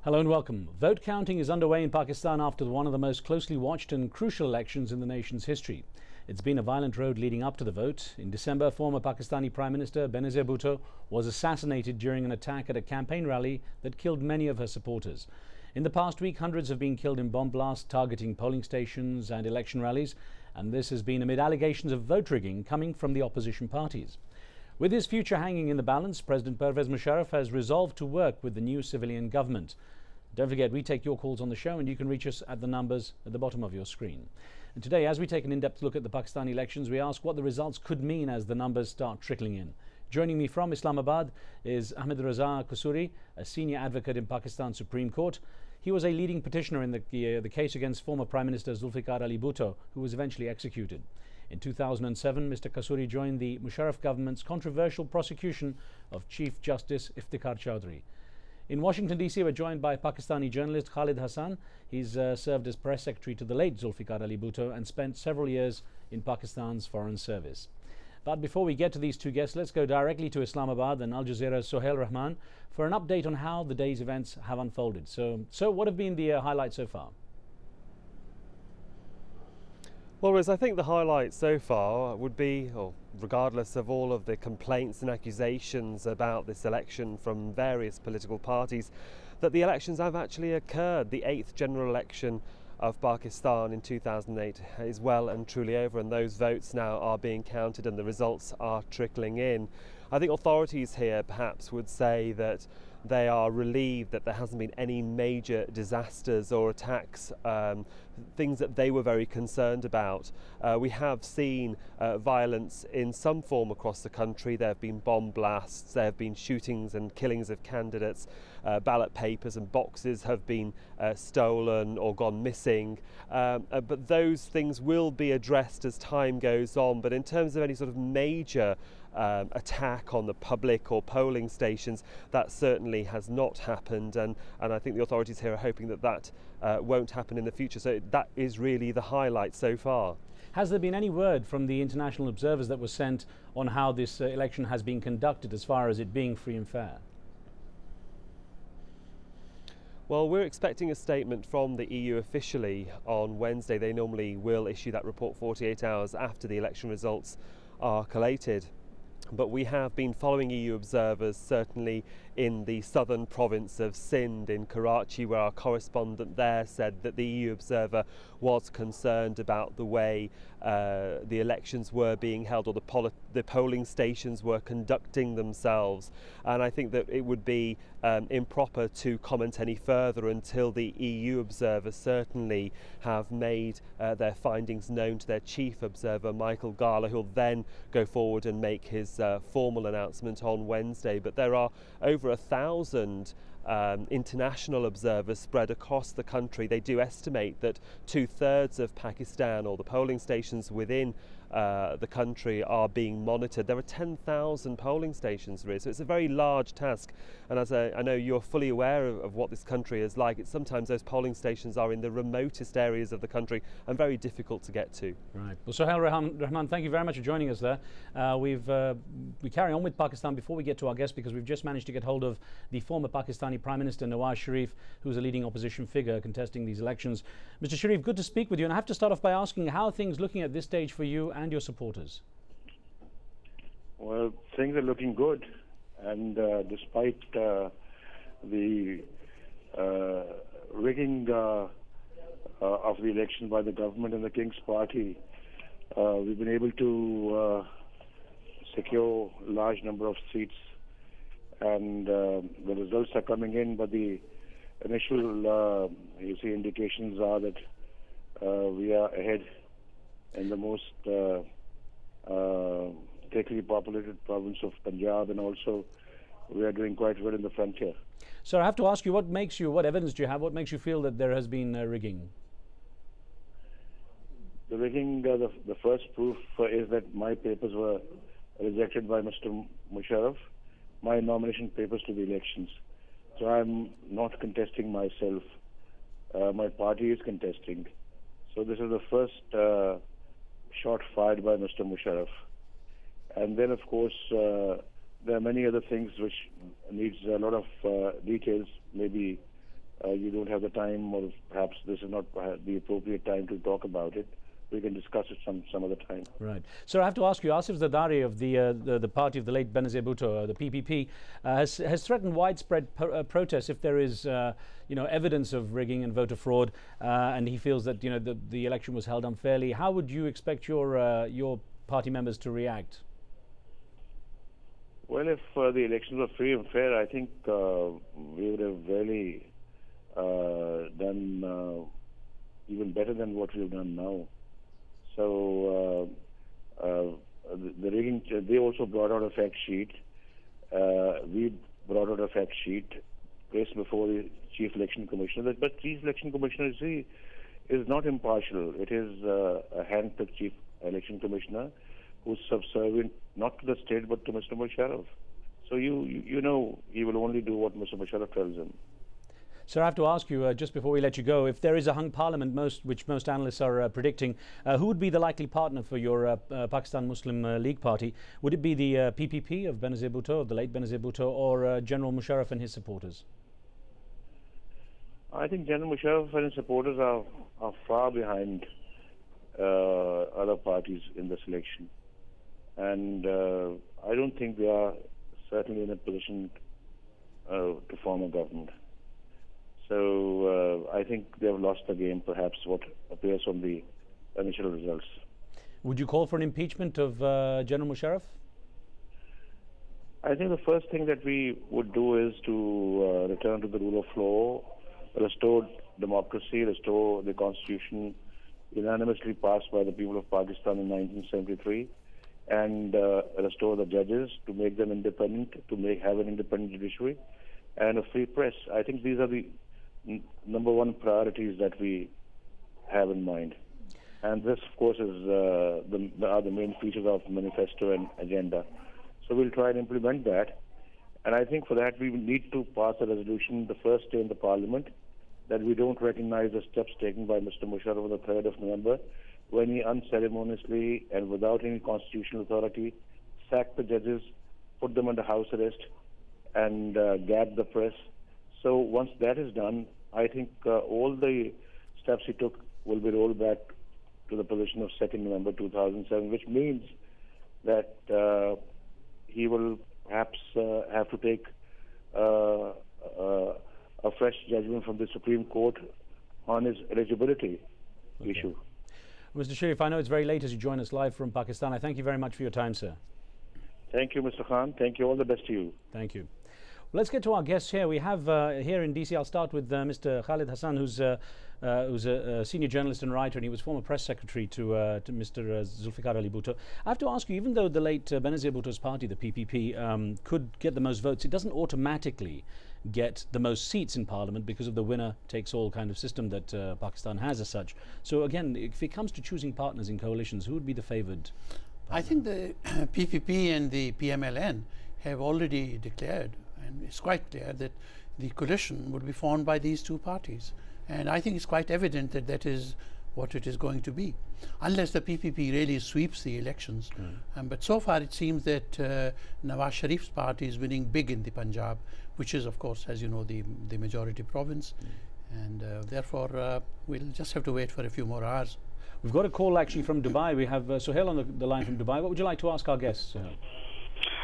Hello and welcome. Vote counting is underway in Pakistan after one of the most closely watched and crucial elections in the nation's history. It's been a violent road leading up to the vote. In December, former Pakistani Prime Minister Benazir Bhutto was assassinated during an attack at a campaign rally that killed many of her supporters. In the past week, hundreds have been killed in bomb blasts targeting polling stations and election rallies, and this has been amid allegations of vote rigging coming from the opposition parties. With his future hanging in the balance, President Pervez Musharraf has resolved to work with the new civilian government. Don't forget, we take your calls on the show and you can reach us at the numbers at the bottom of your screen. And today, as we take an in-depth look at the Pakistani elections, we ask what the results could mean as the numbers start trickling in. Joining me from Islamabad is Ahmed Raza Kasuri, a senior advocate in Pakistan's Supreme Court. He was a leading petitioner in the case against former Prime Minister Zulfikar Ali Bhutto, who was eventually executed. In 2007, Mr. Kasuri joined the Musharraf government's controversial prosecution of Chief Justice Iftikhar Chowdhury. In Washington, D.C., we're joined by Pakistani journalist Khalid Hassan. He's served as press secretary to the late Zulfikar Ali Bhutto and spent several years in Pakistan's foreign service. But before we get to these two guests, let's go directly to Islamabad and Al Jazeera's Sohail Rahman for an update on how the day's events have unfolded. So what have been the highlights so far? Well, Riz, I think the highlight so far would be, regardless of all of the complaints and accusations about this election from various political parties, that the elections have actually occurred. The 8th general election of Pakistan in 2008 is well and truly over, and those votes now are being counted and the results are trickling in. I think authorities here perhaps would say that they are relieved that there hasn't been any major disasters or attacks, things that they were very concerned about. We have seen violence in some form across the country. There have been bomb blasts, there have been shootings and killings of candidates, ballot papers and boxes have been stolen or gone missing. But those things will be addressed as time goes on. But in terms of any sort of major attack on the public or polling stations, that certainly has not happened, and I think the authorities here are hoping that that won't happen in the future. So that is really the highlight so far. Has there been any word from the international observers that was sent on how this election has been conducted as far as it being free and fair? Well, we're expecting a statement from the EU officially on Wednesday. They normally will issue that report 48 hours after the election results are collated. But we have been following EU observers, certainly in the southern province of Sindh in Karachi, where our correspondent there said that the EU observer was concerned about the way the elections were being held, or the polling stations were conducting themselves. And I think that it would be improper to comment any further until the EU observers certainly have made their findings known to their chief observer, Michael Gala, who'll then go forward and make his formal announcement on Wednesday. But there are over 1,000 international observers spread across the country. They do estimate that 2/3 of Pakistan, or the polling stations within the country, are being monitored. There are 10,000 polling stations, really, so it's a very large task. And as I know you're fully aware of what this country is like, it's sometimes those polling stations are in the remotest areas of the country and very difficult to get to. Right. Well, Sohail Rahman, thank you very much for joining us there. We carry on with Pakistan before we get to our guest, because we've just managed to get hold of the former Pakistani Prime Minister Nawaz Sharif, who's a leading opposition figure contesting these elections. Mr. Sharif, good to speak with you, and I have to start off by asking, how are things looking at this stage for you and your supporters? Well, things are looking good, and despite the rigging of the election by the government and the King's Party, we've been able to secure a large number of seats, and the results are coming in, but the initial indications are that we are ahead in the most thickly populated province of Punjab, and also we are doing quite well in the frontier. So I have to ask you, what evidence do you have? What makes you feel that there has been rigging? The rigging, the first proof is that my papers were rejected by Mr. Musharraf, my nomination papers to the elections. So I'm not contesting myself. My party is contesting. So this is the first shot fired by Mr. Musharraf. And then, of course, there are many other things which needs a lot of details, maybe you don't have the time, or perhaps this is not the appropriate time to talk about it, we can discuss it some other time. Right. Sir, I have to ask you, Asif Zardari of the party of the late Benazir Bhutto, the PPP, has threatened widespread protests if there is evidence of rigging and voter fraud, and he feels that the election was held unfairly. How would you expect your party members to react? Well, if the elections were free and fair, I think we would have really done even better than what we've done now. So the rigging, they also brought out a fact sheet. We brought out a fact sheet placed before the Chief Election Commissioner. But Chief Election Commissioner, is not impartial. It is a hand-picked Chief Election Commissioner who's subservient not to the state but to Mr. Musharraf. So you know he will only do what Mr. Musharraf tells him. Sir, I have to ask you, just before we let you go, if there is a hung parliament, which most analysts are predicting, who would be the likely partner for your Pakistan Muslim League party? Would it be the PPP of Benazir Bhutto, of the late Benazir Bhutto, or General Musharraf and his supporters? I think General Musharraf and his supporters are far behind other parties in this election. And I don't think they are certainly in a position to form a government. So I think they have lost the game, perhaps, what appears from the initial results. Would you call for an impeachment of General Musharraf? I think the first thing that we would do is to return to the rule of law, restore democracy, restore the constitution unanimously passed by the people of Pakistan in 1973, and restore the judges, to make them independent, have an independent judiciary, and a free press. I think these are the number one priorities that we have in mind. And this, of course, is are the main features of the manifesto and agenda. So we'll try and implement that. And I think for that we will need to pass a resolution the first day in the Parliament that we don't recognize the steps taken by Mr. Musharraf on the 3rd of November, when he unceremoniously and without any constitutional authority sacked the judges, put them under house arrest, and gagged the press. So once that is done, I think all the steps he took will be rolled back to the position of 2nd November 2007, which means that he will perhaps have to take a fresh judgment from the Supreme Court on his eligibility issue. Mr. Sharif, I know it's very late as you join us live from Pakistan. I thank you very much for your time, sir. Thank you, Mr. Khan. Thank you. All the best to you. Thank you. Let's get to our guests here. We have here in DC, I'll start with Mr. Khalid Hassan, who's a senior journalist and writer, and he was former press secretary to Mr. Zulfikar Ali Bhutto. I have to ask you, even though the late Benazir Bhutto's party, the PPP, could get the most votes, it doesn't automatically get the most seats in Parliament because of the winner-takes-all kind of system that Pakistan has as such. So again, if it comes to choosing partners in coalitions, who would be the favoured? I think the PPP and the PMLN have already declared, and it's quite clear that the coalition would be formed by these two parties. And I think it's quite evident that that is what it is going to be, unless the PPP really sweeps the elections. But so far it seems that Nawaz Sharif's party is winning big in the Punjab, which is, of course, as you know, the majority province. And therefore, we'll just have to wait for a few more hours. We've got a call actually from Dubai. We have Suhail on the line from Dubai. What would you like to ask our guests, Suhail?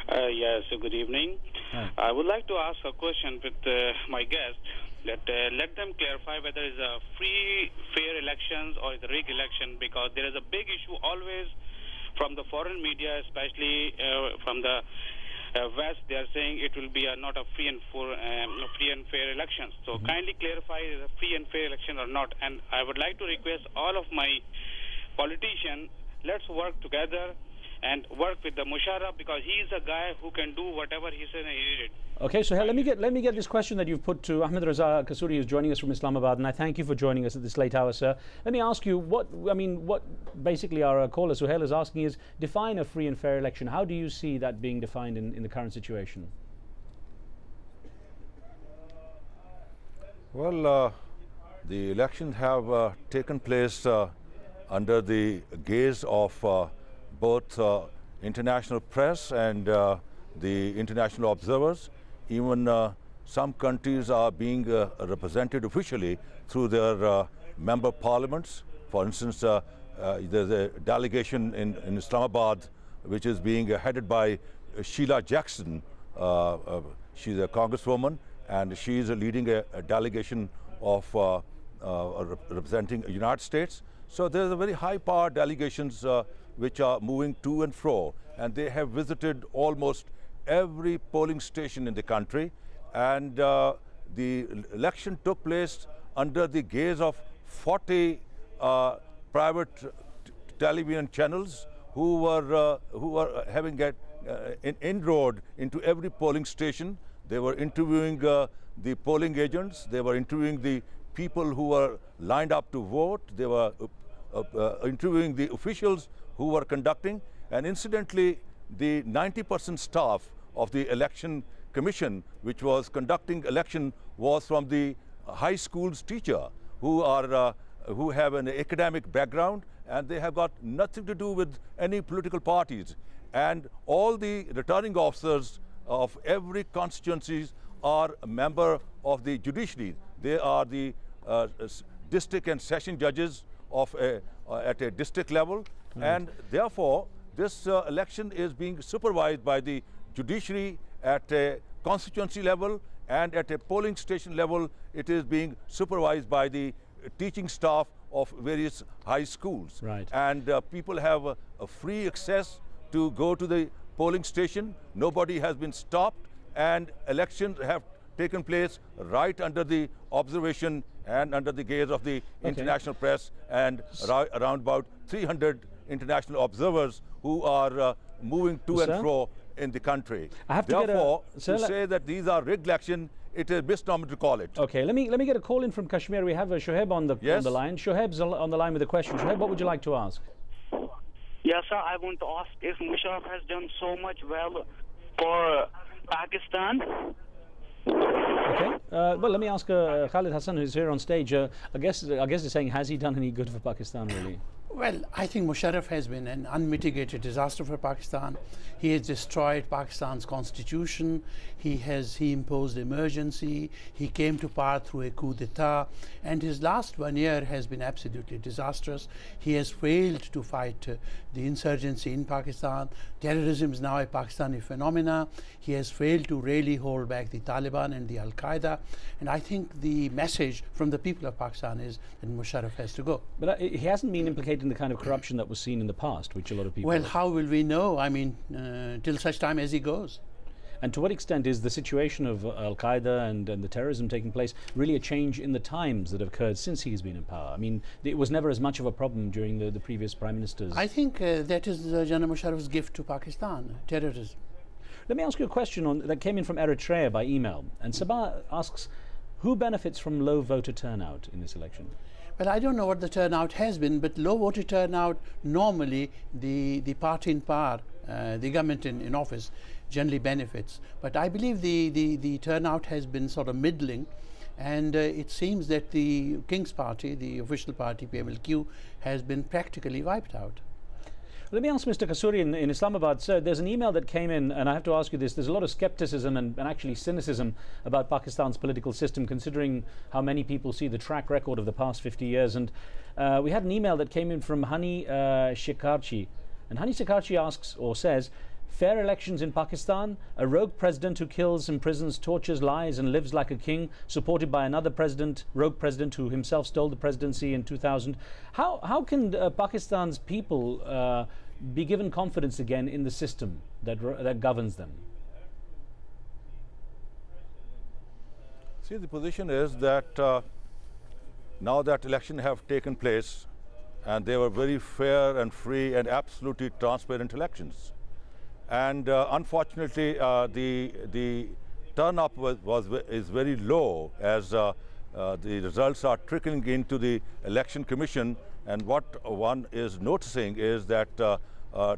Yes, so good evening. Hi. I would like to ask a question with my guest. Let them clarify whether it's a free, fair elections or it's a rigged election, because there is a big issue always from the foreign media, especially from the West. They are saying it will be not a free and fair elections. So kindly clarify is a free and fair election or not. And I would like to request all of my politicians, let's work together and work with the Musharraf, because he is a guy who can do whatever he says and he did it. Okay, so let me get this question that you've put to Ahmed Raza Kasuri, who's joining us from Islamabad, and I thank you for joining us at this late hour, sir. Let me ask you, what basically our caller Suhail is asking is, define a free and fair election. How do you see that being defined in the current situation? Well, the elections have taken place under the gaze of both international press and the international observers. Even some countries are being represented officially through their member parliaments. For instance, there's a delegation in Islamabad which is being headed by Sheila Jackson. She's a congresswoman, and she is leading a delegation of representing the United States. So there's a very high-powered delegations which are moving to and fro, and they have visited almost every polling station in the country. And the election took place under the gaze of 40 private television channels who were having an inroad into every polling station. They were interviewing the polling agents. They were interviewing the people who were lined up to vote. They were interviewing the officials who were conducting. And incidentally, the 90% staff of the election commission, which was conducting election, was from the high school's teacher who have an academic background, and they have got nothing to do with any political parties. And all the returning officers of every constituency are a member of the judiciary. They are the district and session judges of at a district level, and therefore this election is being supervised by the judiciary at a constituency level, and at a polling station level it is being supervised by the teaching staff of various high schools. Right. And people have a free access to go to the polling station. Nobody has been stopped, and elections have taken place right under the observation and under the gaze of the international press, and around about 300 international observers who are moving to and fro in the country. I have to Therefore, to say that these are rigged elections, it is misnomer to call it. Okay, let me get a call in from Kashmir. We have Shoaib on the line. Shoaib's on the line with a question. Shoaib, what would you like to ask? Yes, sir. I want to ask if Musharraf has done so much well for Pakistan. Okay. Well, let me ask Khalid Hassan, who's here on stage. I guess you're saying, has he done any good for Pakistan, really? Well, I think Musharraf has been an unmitigated disaster for Pakistan. He has destroyed Pakistan's constitution. He imposed emergency. He came to power through a coup d'etat, and his last 1 year has been absolutely disastrous. He has failed to fight the insurgency in Pakistan. Terrorism is now a Pakistani phenomena. He has failed to really hold back the Taliban and the Al-Qaeda. And I think the message from the people of Pakistan is that Musharraf has to go. But he hasn't been implicated in the kind of corruption that was seen in the past, which a lot of people... Well, how will we know? I mean, till such time as he goes. And to what extent is the situation of Al-Qaeda and the terrorism taking place really a change in the times that have occurred since he's been in power? I mean, it was never as much of a problem during the previous prime ministers. I think that is General Musharraf's gift to Pakistan, terrorism. Let me ask you a question that came in from Eritrea by email. And Sabah asks, who benefits from low voter turnout in this election? Well, I don't know what the turnout has been, but low voter turnout, normally the party in power, the government in office, generally benefits. But I believe the turnout has been sort of middling, and it seems that the King's Party, the official party, PMLQ, has been practically wiped out. Let me ask Mr. Kasuri in Islamabad. Sir, there's an email that came in, and I have to ask you this. There's a lot of skepticism and actually cynicism about Pakistan's political system, considering how many people see the track record of the past 50 years. And we had an email that came in from Hani Shikarchi. And Hani Shikarchi asks, or says, fair elections in Pakistan, a rogue president who kills, imprisons, tortures, lies and lives like a king, supported by another president, rogue president who himself stole the presidency in 2000. How can Pakistan's people be given confidence again in the system that governs them? See, the position is that now that elections have taken place, and they were very fair and free and absolutely transparent elections. And unfortunately, the turn-up is very low, as the results are trickling into the election commission. And what one is noticing is that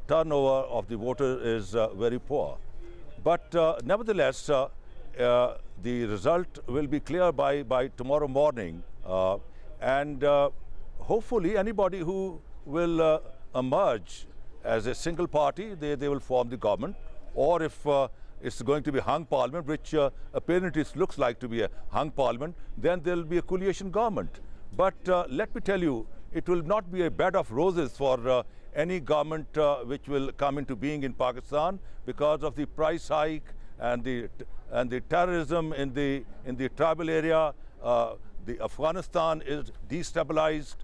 turnover of the voter is very poor. But nevertheless, the result will be clear by tomorrow morning, and hopefully anybody who will emerge as a single party, they will form the government. Or if it's going to be hung parliament, which apparently it looks like to be a hung parliament, then there will be a coalition government. But let me tell you, it will not be a bed of roses for any government which will come into being in Pakistan, because of the price hike and the terrorism in the tribal area. The Afghanistan is destabilized,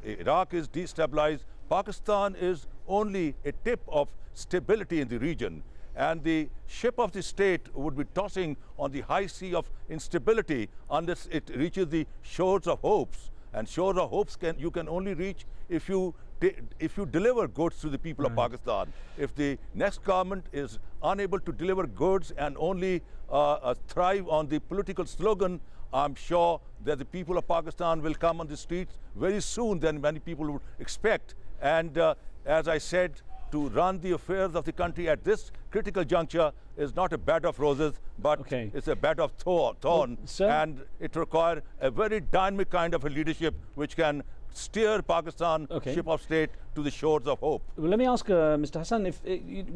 Iraq is destabilized. Pakistan is only a tip of stability in the region, and the ship of the state would be tossing on the high sea of instability unless it reaches the shores of hopes. And shores of hopes you can only reach if you deliver goods to the people of Pakistan. If the next government is unable to deliver goods and only thrive on the political slogan, I'm sure that the people of Pakistan will come on the streets very soon than many people would expect. And as I said, to run the affairs of the country at this critical juncture is not a bed of roses, but it's a bed of thorn. And it requires a very dynamic kind of a leadership which can steer Pakistan, ship of state, to the shores of hope. Well, let me ask Mr. Hassan,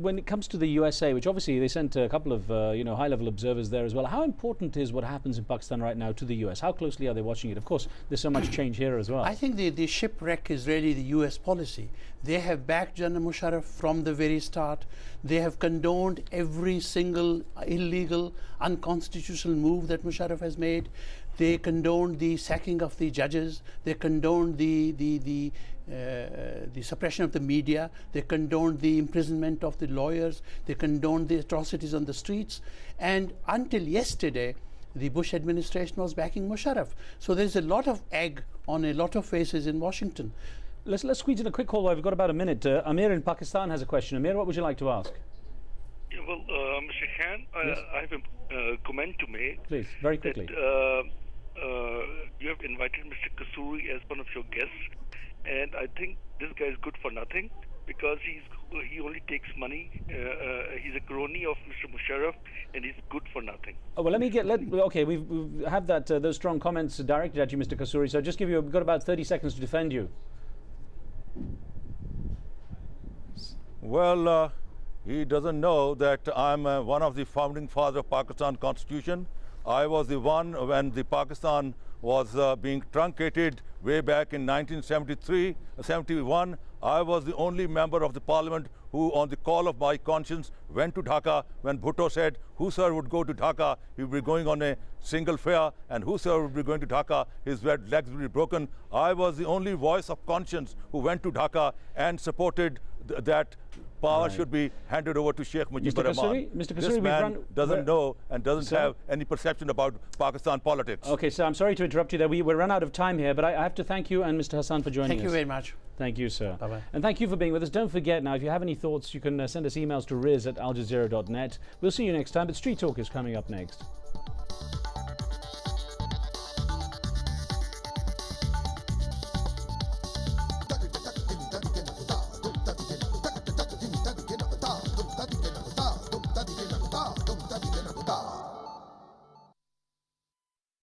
when it comes to the USA, which obviously they sent a couple of high-level observers there as well, how important is what happens in Pakistan right now to the US? How closely are they watching it? Of course, there's so much change here as well. I think the shipwreck is really the US policy. They have backed General Musharraf from the very start. They have condoned every single illegal, unconstitutional move that Musharraf has made. They condoned the sacking of the judges. They condoned the suppression of the media. They condoned the imprisonment of the lawyers. They condoned the atrocities on the streets. And until yesterday, the Bush administration was backing Musharraf. So there's a lot of egg on a lot of faces in Washington. Let's squeeze in a quick call. We've got about a minute. Amir in Pakistan has a question. Amir, what would you like to ask? Yeah, well, Mr. Khan, yes? I have a comment to make. Please, very quickly. That, you have invited Mr. Kasuri as one of your guests, and I think this guy is good for nothing because he only takes money. He's a crony of Mr. Musharraf, and he's good for nothing. Oh, well, we have that those strong comments directed at you, Mr. Kasuri. So just we've got about 30 seconds to defend you. Well, he doesn't know that I'm one of the founding fathers of Pakistan Constitution. I was the one when the Pakistan was being truncated way back in 1971. I was the only member of the parliament who, on the call of my conscience, went to Dhaka when Bhutto said, whosoever would go to Dhaka, he would be going on a single fare, and whosoever would be going to Dhaka, his legs would be broken. I was the only voice of conscience who went to Dhaka and supported that power should be handed over to Sheikh Mujibur Rahman. Mr. Kasuri, this man doesn't know and doesn't have any perception about Pakistan politics. Okay, sir, I'm sorry to interrupt you there. We're run out of time here, but I have to thank you and Mr. Hassan for joining us. Thank you very much. Thank you, sir. Bye-bye. And thank you for being with us. Don't forget now, if you have any thoughts, you can send us emails to riz@aljazeera.net. We'll see you next time, but Street Talk is coming up next.